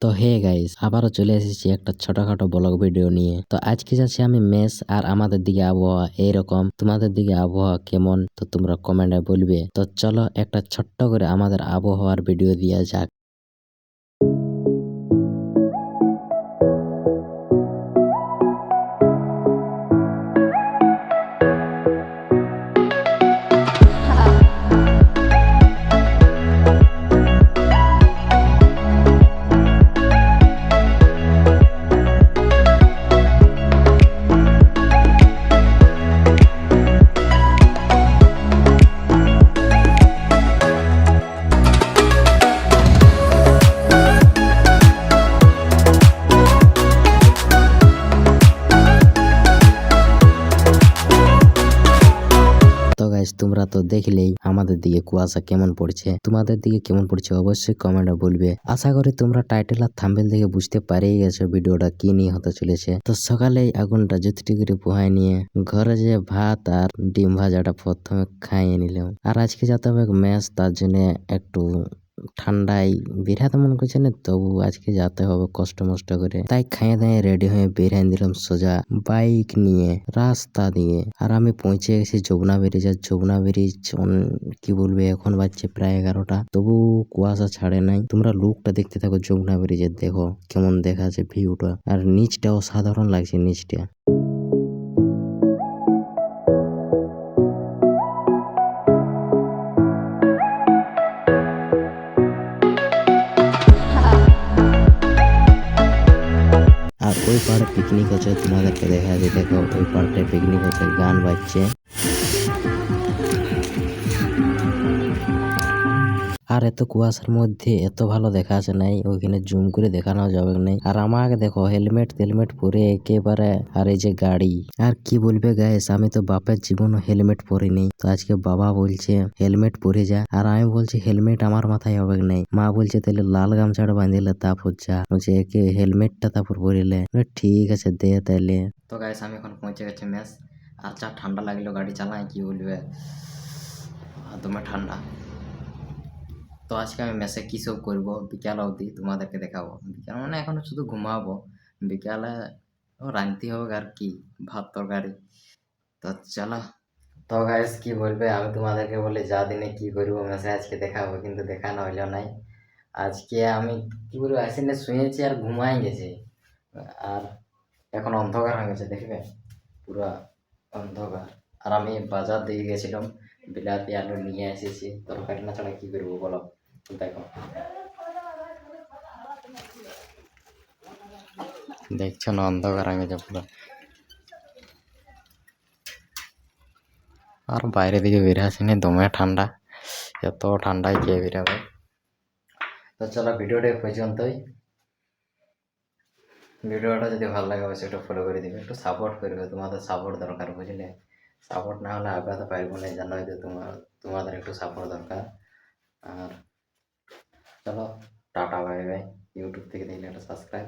তো hey guys, আবারও চলে এসেছি একটা ছোটখাটো ব্লগ ভিডিও নিয়ে। তো আজকে যাচ্ছি আমি মেস, আর আমাদের দিকে আবহাওয়া এইরকম। তোমাদের দিকে আবহাওয়া কেমন তো তোমরা কমেন্টে বলবে। তো চলো একটা ছোট্ট করে আমাদের আবহাওয়ার ভিডিও দেওয়া যাক। তো গাইস, তোমরা তো দেখলেই আমাদের দিকে কুয়াশা কেমন পড়ছে। তোমাদের দিকে কেমন পড়ছে অবশ্যই কমেন্টে বলবে। আশা করি তোমরা টাইটেল আর থাম্বনেল দেখে বুঝতে পারেই গেছো ভিডিওটা কি নিয়ে হতে চলেছে। তো সকালেই আগুনটা যতটি করে পোহাই নিয়ে ঘরে যে ভাত আর ডিম ভাজাটা প্রথমে খাইয়ে নিলাম। আর আজকে যেতে হবে মেস, তার জন্য একটু ঠান্ডায় বেরাতে মন করছে না, তবু আজকে যেতে হবে কষ্ট মষ্ট করে। তাই খাইয়ে দাইয়ে রেডি হয়ে বেরিয়ে দিলাম সোজা বাইক নিয়ে রাস্তা দিয়ে। আর আমি পৌঁছে গেছি যমুনা ব্রিজ। আর যমুনা ব্রিজ কি বলবে, এখন বাজছে প্রায় 11টা, তবু কুয়াশা ছাড়ে নাই। তোমরা লুকটা দেখতে থাকো যমুনা ব্রিজের, দেখো কেমন দেখাচ্ছে ভিউটা। আর নিচটা অসাধারণ লাগছে নিচটা। আর ওই পাড়ে পিকনিক হচ্ছে, তোমাদেরকে দেখা যায়। দেখো ওই পাড়টায় পিকনিক হচ্ছে, গান বাজছে। আর এত কুয়াশার মধ্যে এত ভালো দেখা আছে নাই, ওইখানে জুম করে দেখানো যাবে নাই। আর আমাকে দেখো হেলমেট তেলমেট পরে একেবারে। আর এই যে গাড়ি, আর কি বলবে গাইস, আমি তো বাপের জীবনও হেলমেট পরিনি। তো আজকে বাবা বলছে হেলমেট পরে যা, আর আমি বলছি হেলমেট আমার মাথায় হবে নাই। মা বলছে তাহলে লাল গামছাটা বাঁধিলে তারপর যা, বলছে একে হেলমেটটা তারপর পরিলে। ঠিক আছে দে তাইলে। তো গাইস, আমি এখন পৌঁছে গেছি মেস। আর যা ঠান্ডা লাগলো গাড়ি চালায়, কি বলবে, দমে ঠান্ডা। তো আজকে আমি মেসে কী সব করবো বিকাল অবধি তোমাদেরকে দেখাবো। বিকাল মানে এখন শুধু ঘুমাবো, বিকালে রাঁধতে হবে আর কি, ভাত তরকারি। তো চলো। তো গাইস, কি বলবে, আমি তোমাদেরকে বলে যা দিনে কি করবো মেসে আজকে দেখাবো, কিন্তু দেখানো হইলো নাই। আজকে আমি কি বলবো, আসিনে শুয়েছি আর ঘুমাই গেছি। আর এখন অন্ধকার হয়ে গেছে, দেখবে পুরো অন্ধকার। আর আমি বাজার দিয়ে গেছিলাম, বিলাতি আলু নিয়ে এসেছি। তরকারি না ছাড়া কি করবো বলো। দেখো, দেখছো না অন্ধকার হয়ে গেছে পুরো। আর বাইরে দিকে বের আসেনি, দমে ঠান্ডা, এত ঠান্ডায় কে বেরাবে। তো চলো, ভিডিওটা এই পর্যন্তই। ভিডিওটা যদি ভালো লাগে অবশ্যই একটু ফলো করে দিবে, একটু সাপোর্ট করবে। তোমাদের সাপোর্ট দরকার, বুঝলে। সাপোর্ট না হলে আগাতে পারবো না, জানোই তো তোমাদের একটু সাপোর্ট দরকার। আর চলো, টাটা বাই বাই। ইউটিউব থেকে দেখলে একটা সাবস্ক্রাইব।